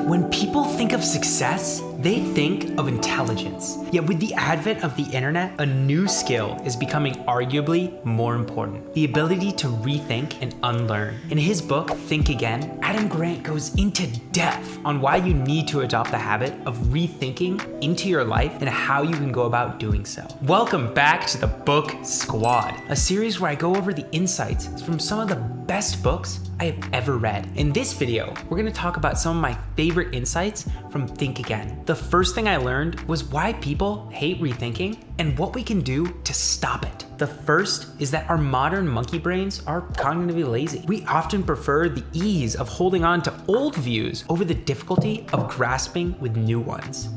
When people think of success, they think of intelligence. Yet with the advent of the internet, a new skill is becoming arguably more important: the ability to rethink and unlearn. In his book, Think Again, Adam Grant goes into depth on why you need to adopt the habit of rethinking into your life and how you can go about doing so. Welcome back to the Book Squad, a series where I go over the insights from some of the best books I have ever read. In this video, we're gonna talk about some of my favorite insights from Think Again. The first thing I learned was why people hate rethinking and what we can do to stop it. The first is that our modern monkey brains are cognitively lazy. We often prefer the ease of holding on to old views over the difficulty of grasping with new ones.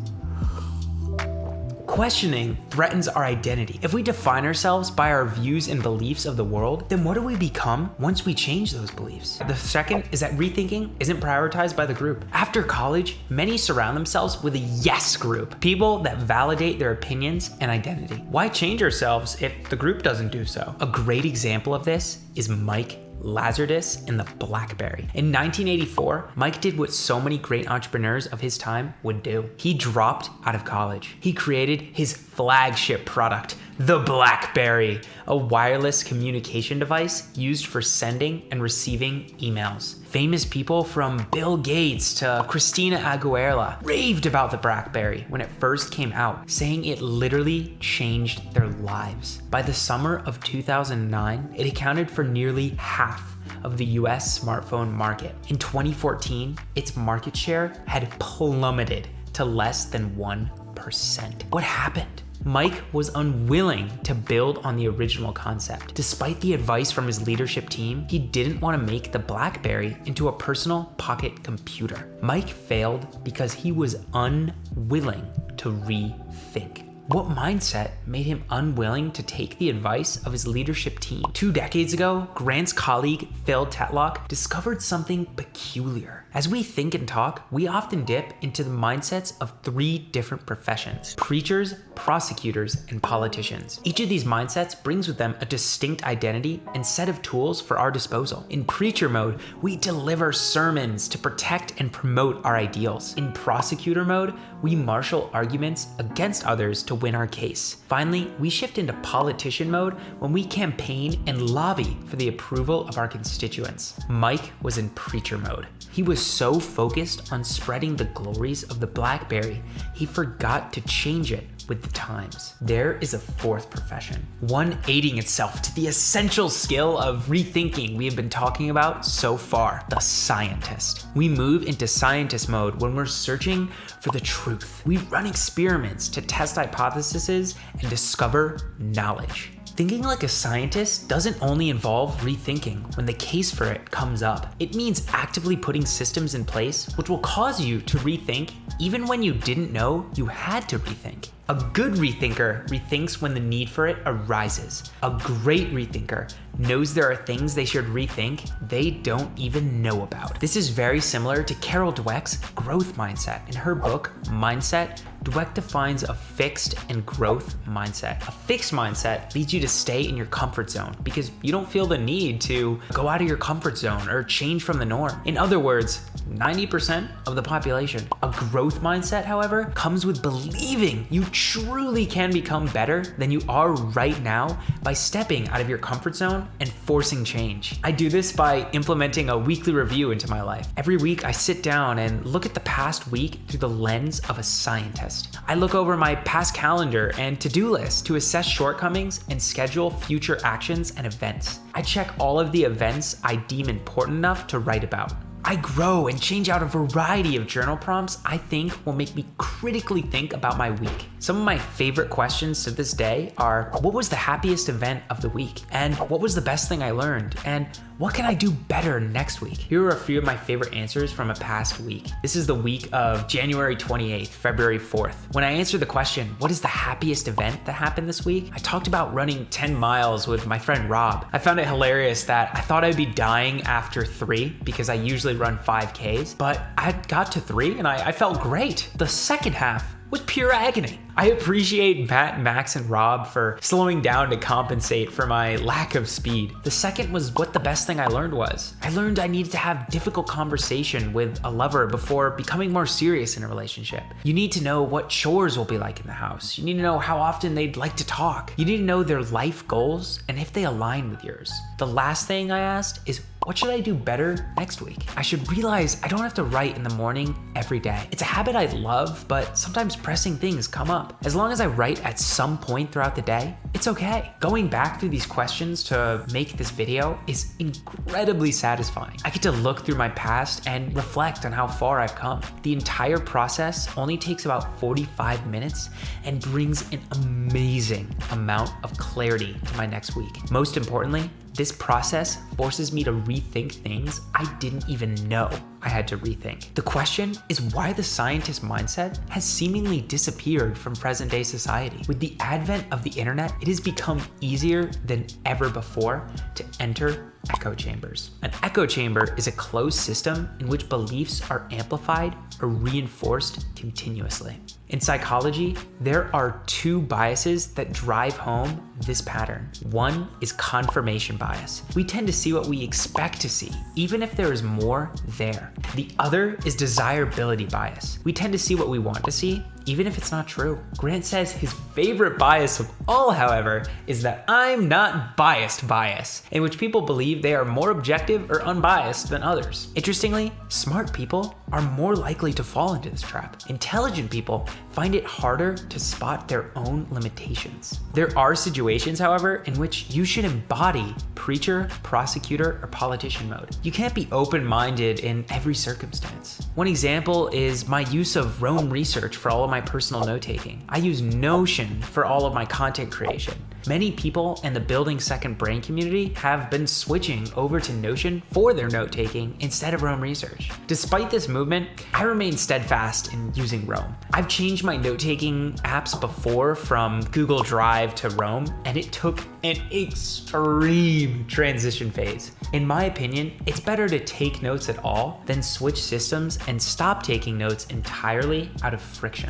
Questioning threatens our identity. If we define ourselves by our views and beliefs of the world, then what do we become once we change those beliefs? The second is that rethinking isn't prioritized by the group. After college, many surround themselves with a yes group, people that validate their opinions and identity. Why change ourselves if the group doesn't do so? A great example of this is Mike Lazardus and the BlackBerry. In 1984, Mike did what so many great entrepreneurs of his time would do. He dropped out of college. He created his flagship product, the BlackBerry, a wireless communication device used for sending and receiving emails. Famous people from Bill Gates to Christina Aguilera raved about the BlackBerry when it first came out, saying it literally changed their lives. By the summer of 2009, it accounted for nearly half of the US smartphone market. In 2014, its market share had plummeted to less than 1%. What happened? Mike was unwilling to build on the original concept. Despite the advice from his leadership team, he didn't want to make the BlackBerry into a personal pocket computer. Mike failed because he was unwilling to rethink. What mindset made him unwilling to take the advice of his leadership team? 2 decades ago, Grant's colleague, Phil Tetlock, discovered something peculiar. As we think and talk, we often dip into the mindsets of 3 different professions: preachers, prosecutors, and politicians. Each of these mindsets brings with them a distinct identity and set of tools for our disposal. In preacher mode, we deliver sermons to protect and promote our ideals. In prosecutor mode, we marshal arguments against others to win our case. Finally, we shift into politician mode when we campaign and lobby for the approval of our constituents. Mike was in preacher mode. He was so focused on spreading the glories of the BlackBerry, he forgot to change it with the times. There is a 4th profession, one aiding itself to the essential skill of rethinking we have been talking about so far: the scientist. We move into scientist mode when we're searching for the truth. We run experiments to test hypotheses and discover knowledge. Thinking like a scientist doesn't only involve rethinking when the case for it comes up. It means actively putting systems in place which will cause you to rethink even when you didn't know you had to rethink. A good rethinker rethinks when the need for it arises. A great rethinker knows there are things they should rethink they don't even know about. This is very similar to Carol Dweck's growth mindset. In her book, Mindset, Dweck defines a fixed and growth mindset. A fixed mindset leads you to stay in your comfort zone because you don't feel the need to go out of your comfort zone or change from the norm. In other words, 90% of the population. A growth mindset, however, comes with believing you truly can become better than you are right now by stepping out of your comfort zone and forcing change. I do this by implementing a weekly review into my life. Every week, I sit down and look at the past week through the lens of a scientist. I look over my past calendar and to-do list to assess shortcomings and schedule future actions and events. I check all of the events I deem important enough to write about. I grow and change out a variety of journal prompts I think will make me critically think about my week. Some of my favorite questions to this day are: what was the happiest event of the week? And what was the best thing I learned? And what can I do better next week? Here are a few of my favorite answers from a past week. This is the week of January 28th, February 4th. When I answered the question, what is the happiest event that happened this week? I talked about running 10 miles with my friend Rob. I found it hilarious that I thought I'd be dying after 3 because I usually run 5Ks, but I got to 3 and I felt great. The second half was pure agony. I appreciate Matt, Max, and Rob for slowing down to compensate for my lack of speed. The second was what the best thing I learned was. I learned I needed to have difficult conversation with a lover before becoming more serious in a relationship. You need to know what chores will be like in the house. You need to know how often they'd like to talk. You need to know their life goals and if they align with yours. The last thing I asked is, what should I do better next week? I should realize I don't have to write in the morning every day. It's a habit I love, but sometimes pressing things come up. As long as I write at some point throughout the day, it's okay. Going back through these questions to make this video is incredibly satisfying. I get to look through my past and reflect on how far I've come. The entire process only takes about 45 minutes and brings an amazing amount of clarity to my next week. Most importantly, this process forces me to rethink things I didn't even know I had to rethink. The question is why the scientist mindset has seemingly disappeared from present day society. With the advent of the internet, it has become easier than ever before to enter echo chambers. An echo chamber is a closed system in which beliefs are amplified or reinforced continuously. In psychology, there are two biases that drive home this pattern. One is confirmation bias. We tend to see what we expect to see, even if there is more there. The other is desirability bias. We tend to see what we want to see, even if it's not true. Grant says his favorite bias of all, however, is that I'm not biased bias, in which people believe they are more objective or unbiased than others. Interestingly, smart people are more likely to fall into this trap. Intelligent people find it harder to spot their own limitations. There are situations, however, in which you should embody preacher, prosecutor, or politician mode. You can't be open-minded in every circumstance. One example is my use of Rome research for all of my personal note-taking. I use Notion for all of my content creation. Many people in the Building Second Brain community have been switching over to Notion for their note-taking instead of Rome research. Despite this movement, I remain steadfast in using Rome. I've changed my note-taking apps before from Google Drive to Rome, and it took an extreme transition phase. In my opinion, it's better to take notes at all than switch systems and stop taking notes entirely out of friction.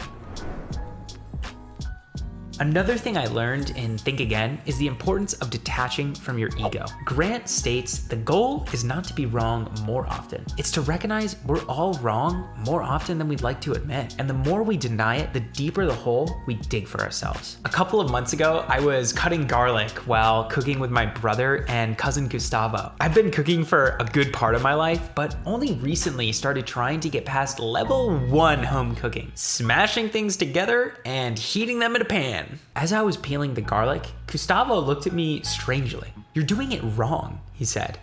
Another thing I learned in Think Again is the importance of detaching from your ego. Grant states the goal is not to be wrong more often. It's to recognize we're all wrong more often than we'd like to admit. And the more we deny it, the deeper the hole we dig for ourselves. A couple of months ago, I was cutting garlic while cooking with my brother and cousin Gustavo. I've been cooking for a good part of my life, but only recently started trying to get past level 1 home cooking, smashing things together and heating them in a pan. As I was peeling the garlic, Gustavo looked at me strangely. "You're doing it wrong," he said.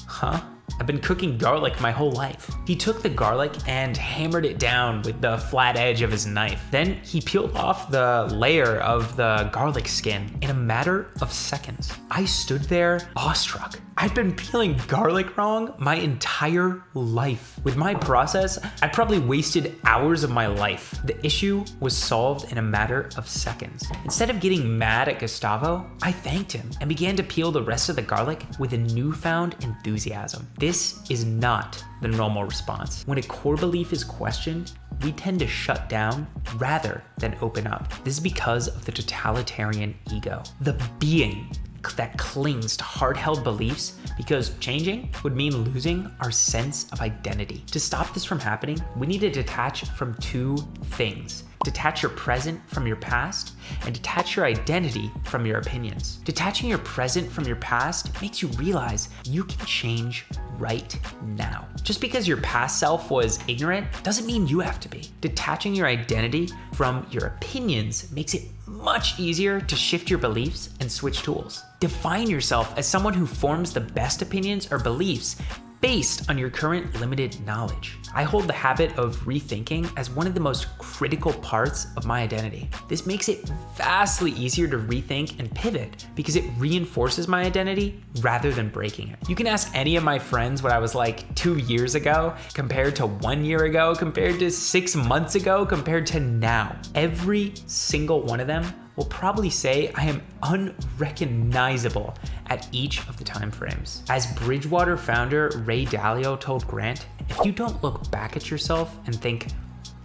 Huh? I've been cooking garlic my whole life. He took the garlic and hammered it down with the flat edge of his knife. Then he peeled off the layer of the garlic skin in a matter of seconds. I stood there awestruck. I'd been peeling garlic wrong my entire life. With my process, I probably wasted hours of my life. The issue was solved in a matter of seconds. Instead of getting mad at Gustavo, I thanked him and began to peel the rest of the garlic with a newfound enthusiasm. This is not the normal response. When a core belief is questioned, we tend to shut down rather than open up. This is because of the totalitarian ego. The being that clings to hard-held beliefs because changing would mean losing our sense of identity. To stop this from happening, we need to detach from two things. Detach your present from your past and detach your identity from your opinions. Detaching your present from your past makes you realize you can change right now. Just because your past self was ignorant doesn't mean you have to be. Detaching your identity from your opinions makes it much easier to shift your beliefs and switch tools. Define yourself as someone who forms the best opinions or beliefs based on your current limited knowledge. I hold the habit of rethinking as one of the most critical parts of my identity. This makes it vastly easier to rethink and pivot because it reinforces my identity rather than breaking it. You can ask any of my friends what I was like 2 years ago, compared to 1 year ago, compared to 6 months ago, compared to now. Every single one of them will probably say I am unrecognizable at each of the time frames. As Bridgewater founder Ray Dalio told Grant, if you don't look back at yourself and think,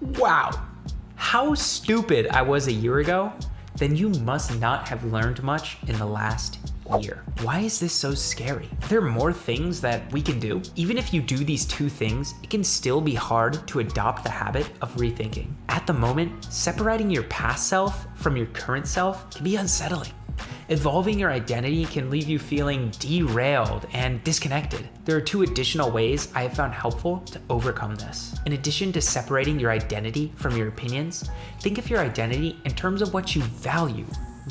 wow, how stupid I was a year ago, then you must not have learned much in the last year. Why is this so scary? Are there more things that we can do? Even if you do these two things, it can still be hard to adopt the habit of rethinking. At the moment, separating your past self from your current self can be unsettling. Evolving your identity can leave you feeling derailed and disconnected. There are two additional ways I have found helpful to overcome this. In addition to separating your identity from your opinions, think of your identity in terms of what you value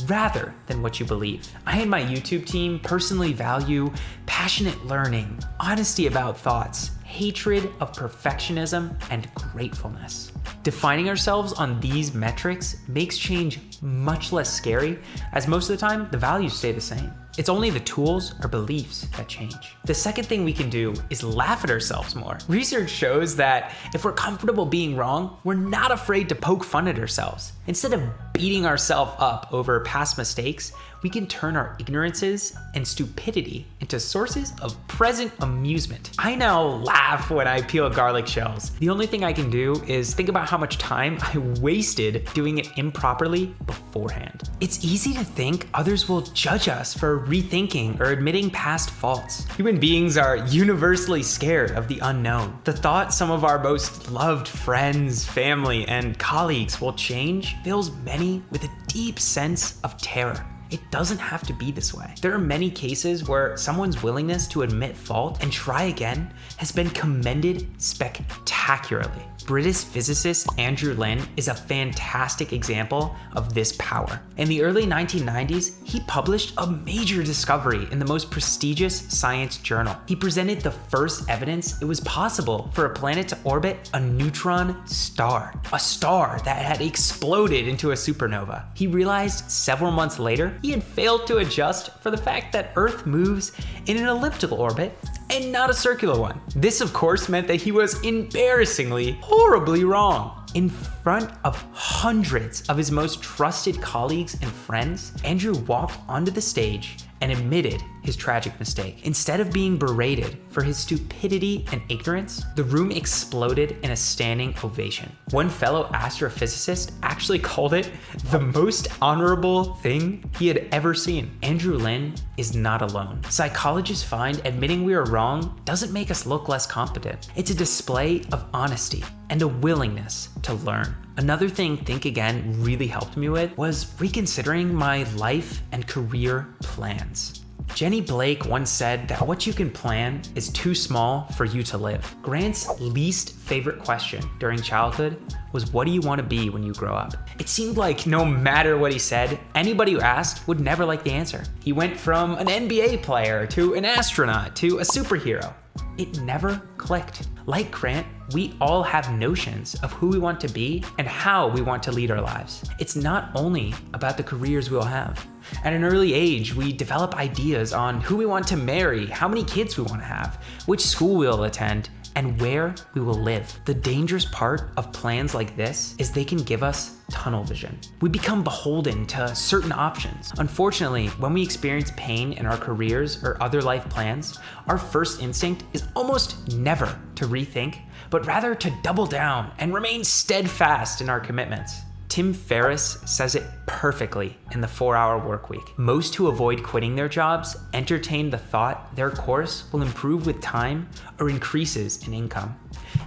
rather than what you believe. I and my YouTube team personally value passionate learning, honesty about thoughts, hatred of perfectionism, and gratefulness. Defining ourselves on these metrics makes change much less scary, as most of the time, the values stay the same. It's only the tools or beliefs that change. The second thing we can do is laugh at ourselves more. Research shows that if we're comfortable being wrong, we're not afraid to poke fun at ourselves. Instead of beating ourselves up over past mistakes, we can turn our ignorances and stupidity into sources of present amusement. I now laugh when I peel garlic shells. The only thing I can do is think about how much time I wasted doing it improperly beforehand. It's easy to think others will judge us for rethinking or admitting past faults. Human beings are universally scared of the unknown. The thought some of our most loved friends, family, and colleagues will change fills many with a deep sense of terror. It doesn't have to be this way. There are many cases where someone's willingness to admit fault and try again has been commended spectacularly. British physicist Andrew Lin is a fantastic example of this power. In the early 1990s, he published a major discovery in the most prestigious science journal. He presented the first evidence it was possible for a planet to orbit a neutron star, a star that had exploded into a supernova. He realized several months later he had failed to adjust for the fact that Earth moves in an elliptical orbit and not a circular one. This, of course, meant that he was embarrassingly, horribly wrong. In front of hundreds of his most trusted colleagues and friends, Andrew walked onto the stage and admitted his tragic mistake. Instead of being berated for his stupidity and ignorance, the room exploded in a standing ovation. One fellow astrophysicist actually called it the most honorable thing he had ever seen. Andrew Lin is not alone. Psychologists find admitting we are wrong doesn't make us look less competent. It's a display of honesty and a willingness to learn. Another thing Think Again really helped me with was reconsidering my life and career plans. Jenny Blake once said that what you can plan is too small for you to live. Grant's least favorite question during childhood was, what do you want to be when you grow up? It seemed like no matter what he said, anybody who asked would never like the answer. He went from an NBA player to an astronaut to a superhero. It never clicked. Like Grant, we all have notions of who we want to be and how we want to lead our lives. It's not only about the careers we'll have. At an early age, we develop ideas on who we want to marry, how many kids we want to have, which school we'll attend, and where we will live. The dangerous part of plans like this is they can give us tunnel vision. We become beholden to certain options. Unfortunately, when we experience pain in our careers or other life plans, our first instinct is almost never to rethink, but rather to double down and remain steadfast in our commitments. Tim Ferriss says it perfectly in the 4-Hour Workweek. Most who avoid quitting their jobs entertain the thought their course will improve with time or increases in income.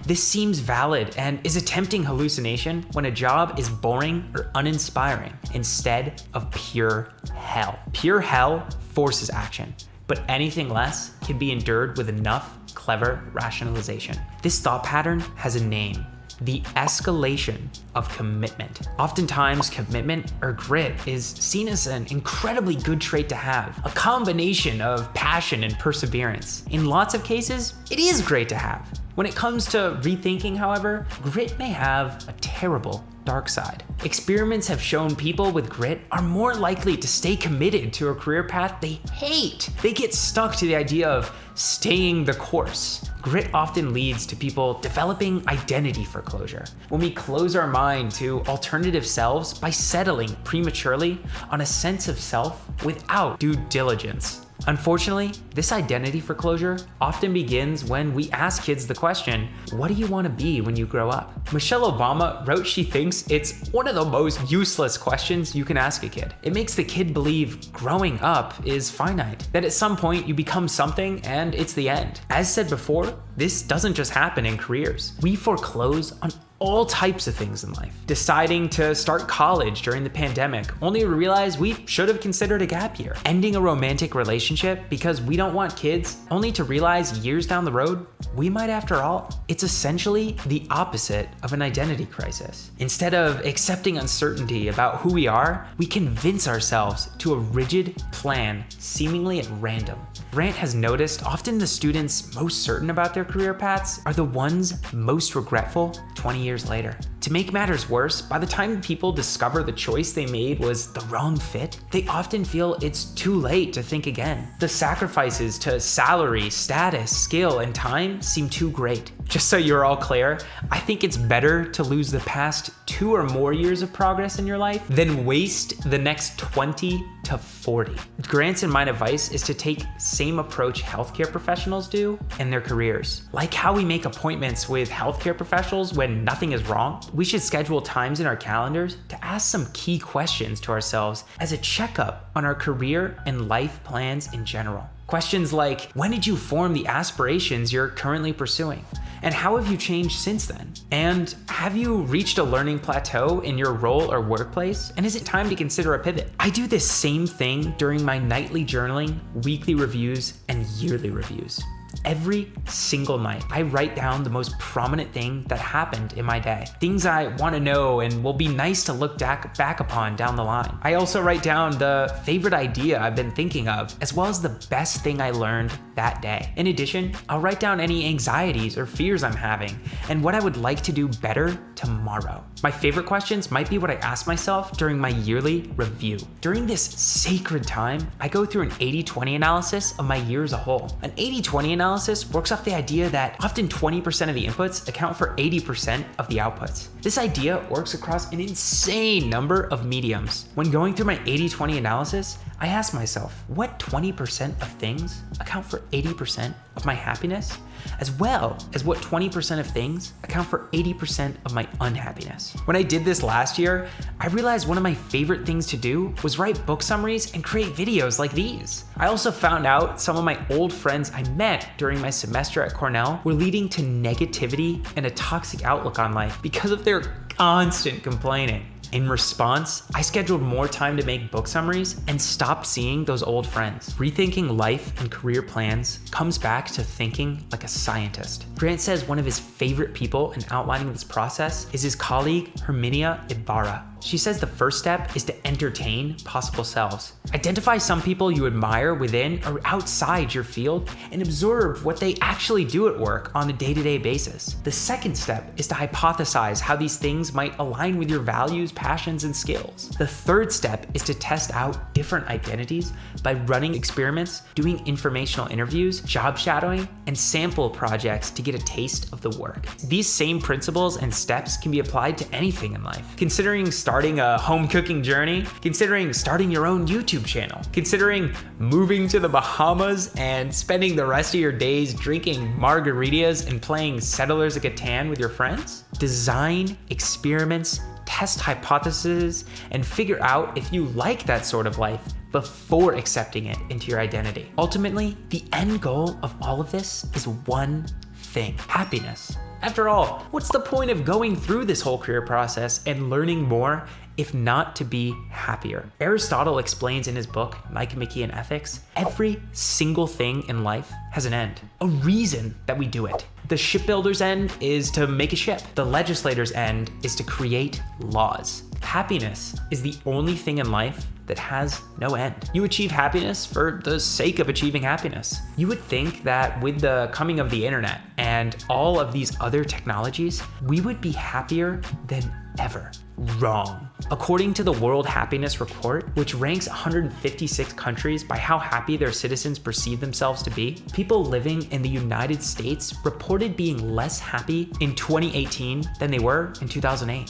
This seems valid and is a tempting hallucination when a job is boring or uninspiring instead of pure hell. Pure hell forces action, but anything less can be endured with enough clever rationalization. This thought pattern has a name: the escalation of commitment. Oftentimes, commitment or grit is seen as an incredibly good trait to have, a combination of passion and perseverance. In lots of cases, it is great to have. When it comes to rethinking, however, grit may have a terrible dark side. Experiments have shown people with grit are more likely to stay committed to a career path they hate. They get stuck to the idea of staying the course. Grit often leads to people developing identity foreclosure. When we close our mind to alternative selves by settling prematurely on a sense of self without due diligence. Unfortunately, this identity foreclosure often begins when we ask kids the question, what do you want to be when you grow up? Michelle Obama wrote she thinks it's one of the most useless questions you can ask a kid. It makes the kid believe growing up is finite, that at some point you become something and it's the end. As said before, this doesn't just happen in careers. We foreclose on all types of things in life. Deciding to start college during the pandemic, only to realize we should have considered a gap year. Ending a romantic relationship because we don't want kids, only to realize years down the road, we might after all. It's essentially the opposite of an identity crisis. Instead of accepting uncertainty about who we are, we convince ourselves to a rigid plan seemingly at random. Grant has noticed often the students most certain about their career paths are the ones most regretful 20 years later. To make matters worse, by the time people discover the choice they made was the wrong fit, they often feel it's too late to think again. The sacrifices to salary, status, skill, and time seem too great. Just so you're all clear, I think it's better to lose the past 2 or more years of progress in your life than waste the next 20 to 40. Grant's and my advice is to take same approach healthcare professionals do in their careers. Like how we make appointments with healthcare professionals when nothing is wrong, we should schedule times in our calendars to ask some key questions to ourselves as a checkup on our career and life plans in general. Questions like, when did you form the aspirations you're currently pursuing? And how have you changed since then? And have you reached a learning plateau in your role or workplace? And is it time to consider a pivot? I do this same thing during my nightly journaling, weekly reviews, and yearly reviews. Every single night, I write down the most prominent thing that happened in my day. Things I want to know and will be nice to look back upon down the line. I also write down the favorite idea I've been thinking of, as well as the best thing I learned that day. In addition, I'll write down any anxieties or fears I'm having and what I would like to do better tomorrow. My favorite questions might be what I ask myself during my yearly review. During this sacred time, I go through an 80-20 analysis of my year as a whole. An 80-20 analysis works off the idea that often 20% of the inputs account for 80% of the outputs. This idea works across an insane number of mediums. When going through my 80-20 analysis, I ask myself, what 20% of things account for 80% of my happiness, as well as what 20% of things account for 80% of my unhappiness. When I did this last year, I realized one of my favorite things to do was write book summaries and create videos like these. I also found out some of my old friends I met during my semester at Cornell were leading to negativity and a toxic outlook on life because of their constant complaining. In response, I scheduled more time to make book summaries and stopped seeing those old friends. Rethinking life and career plans comes back to thinking like a scientist. Grant says one of his favorite people in outlining this process is his colleague, Herminia Ibarra. She says the first step is to entertain possible selves. Identify some people you admire within or outside your field and observe what they actually do at work on a day-to-day basis. The second step is to hypothesize how these things might align with your values, passions, and skills. The third step is to test out different identities by running experiments, doing informational interviews, job shadowing, and sample projects to get a taste of the work. These same principles and steps can be applied to anything in life. Considering starting a home cooking journey, considering starting your own YouTube channel, considering moving to the Bahamas and spending the rest of your days drinking margaritas and playing Settlers of Catan with your friends? Design experiments, test hypotheses, and figure out if you like that sort of life before accepting it into your identity. Ultimately, the end goal of all of this is one thing: happiness. After all, what's the point of going through this whole career process and learning more if not to be happier? Aristotle explains in his book, Nicomachean and Ethics, every single thing in life has an end, a reason that we do it. The shipbuilder's end is to make a ship. The legislator's end is to create laws. Happiness is the only thing in life that has no end. You achieve happiness for the sake of achieving happiness. You would think that with the coming of the internet and all of these other technologies, we would be happier than ever. Wrong. According to the World Happiness Report, which ranks 156 countries by how happy their citizens perceive themselves to be, people living in the United States reported being less happy in 2018 than they were in 2008.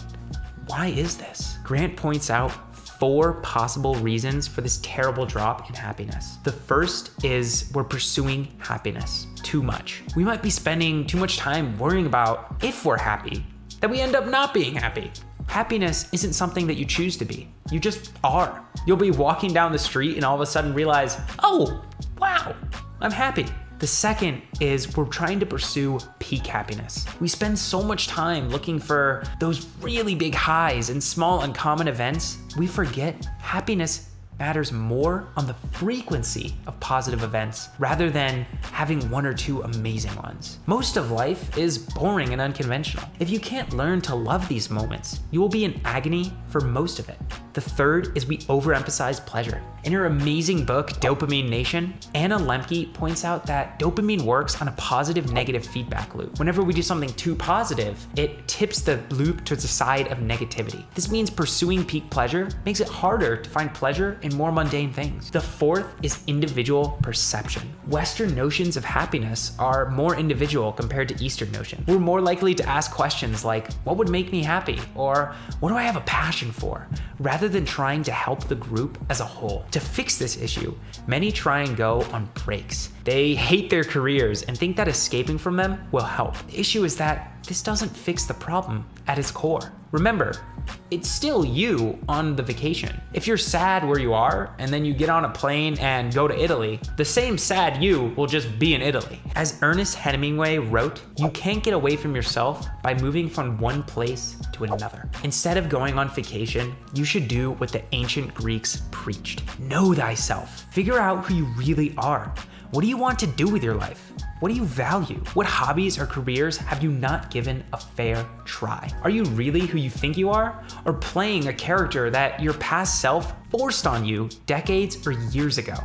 Why is this? Grant points out 4 possible reasons for this terrible drop in happiness. The first is we're pursuing happiness too much. We might be spending too much time worrying about if we're happy, that we end up not being happy. Happiness isn't something that you choose to be. You just are. You'll be walking down the street and all of a sudden realize, oh, wow, I'm happy. The second is we're trying to pursue peak happiness. We spend so much time looking for those really big highs and small uncommon events, we forget happiness matters more on the frequency of positive events rather than having 1 or 2 amazing ones. Most of life is boring and unconventional. If you can't learn to love these moments, you will be in agony for most of it. The third is we overemphasize pleasure. In her amazing book, Dopamine Nation, Anna Lemke points out that dopamine works on a positive-negative feedback loop. Whenever we do something too positive, it tips the loop towards the side of negativity. This means pursuing peak pleasure makes it harder to find pleasure in more mundane things. The fourth is individual perception. Western notions of happiness are more individual compared to Eastern notions. We're more likely to ask questions like, what would make me happy? Or what do I have a passion for? Rather than trying to help the group as a whole. To fix this issue, many try and go on breaks. They hate their careers and think that escaping from them will help. The issue is that this doesn't fix the problem at its core. Remember, it's still you on the vacation. If you're sad where you are and then you get on a plane and go to Italy, the same sad you will just be in Italy. As Ernest Hemingway wrote, you can't get away from yourself by moving from one place to another. Instead of going on vacation, you should do what the ancient Greeks preached. Know thyself. Figure out who you really are. What do you want to do with your life? What do you value? What hobbies or careers have you not given a fair try? Are you really who you think you are? Or playing a character that your past self forced on you decades or years ago?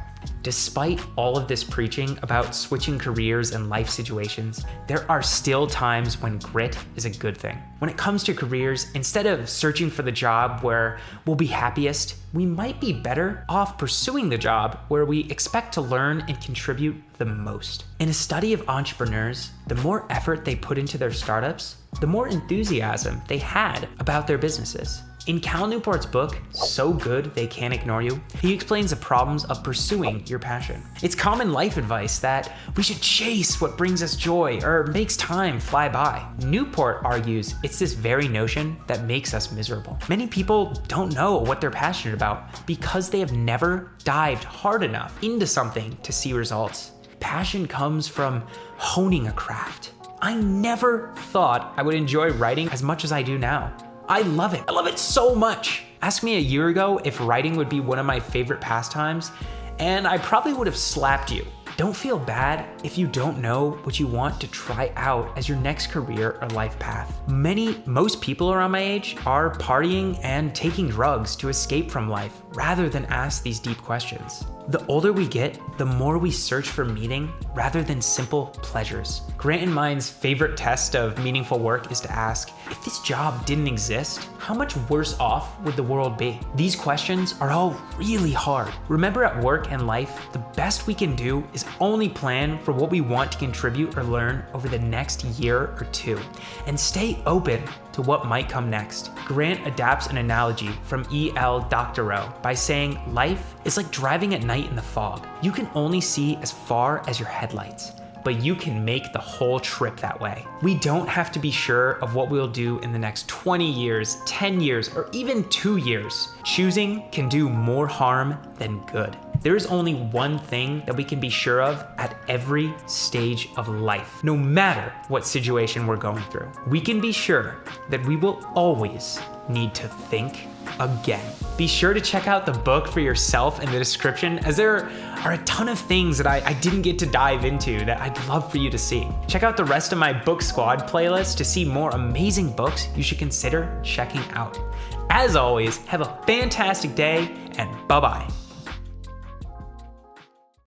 Despite all of this preaching about switching careers and life situations, there are still times when grit is a good thing. When it comes to careers, instead of searching for the job where we'll be happiest, we might be better off pursuing the job where we expect to learn and contribute the most. In a study of entrepreneurs, the more effort they put into their startups, the more enthusiasm they had about their businesses. In Cal Newport's book, So Good They Can't Ignore You, he explains the problems of pursuing your passion. It's common life advice that we should chase what brings us joy or makes time fly by. Newport argues it's this very notion that makes us miserable. Many people don't know what they're passionate about because they have never dived hard enough into something to see results. Passion comes from honing a craft. I never thought I would enjoy writing as much as I do now. I love it. I love it so much. Ask me a year ago if writing would be one of my favorite pastimes, and I probably would have slapped you. Don't feel bad if you don't know what you want to try out as your next career or life path. Most people around my age are partying and taking drugs to escape from life rather than ask these deep questions. The older we get, the more we search for meaning rather than simple pleasures. Grant and mine's favorite test of meaningful work is to ask, if this job didn't exist, how much worse off would the world be? These questions are all really hard. Remember, at work and life, the best we can do is only plan for what we want to contribute or learn over the next year or two, and stay open to what might come next. Grant adapts an analogy from E.L. Doctorow by saying life is like driving at night in the fog. You can only see as far as your headlights, but you can make the whole trip that way. We don't have to be sure of what we'll do in the next 20 years, 10 years, or even 2 years. Choosing can do more harm than good. There is only one thing that we can be sure of at every stage of life, no matter what situation we're going through. We can be sure that we will always need to think again. Be sure to check out the book for yourself in the description, as there are a ton of things that I didn't get to dive into that I'd love for you to see. Check out the rest of my Book Squad playlist to see more amazing books you should consider checking out. As always, have a fantastic day, and bye-bye.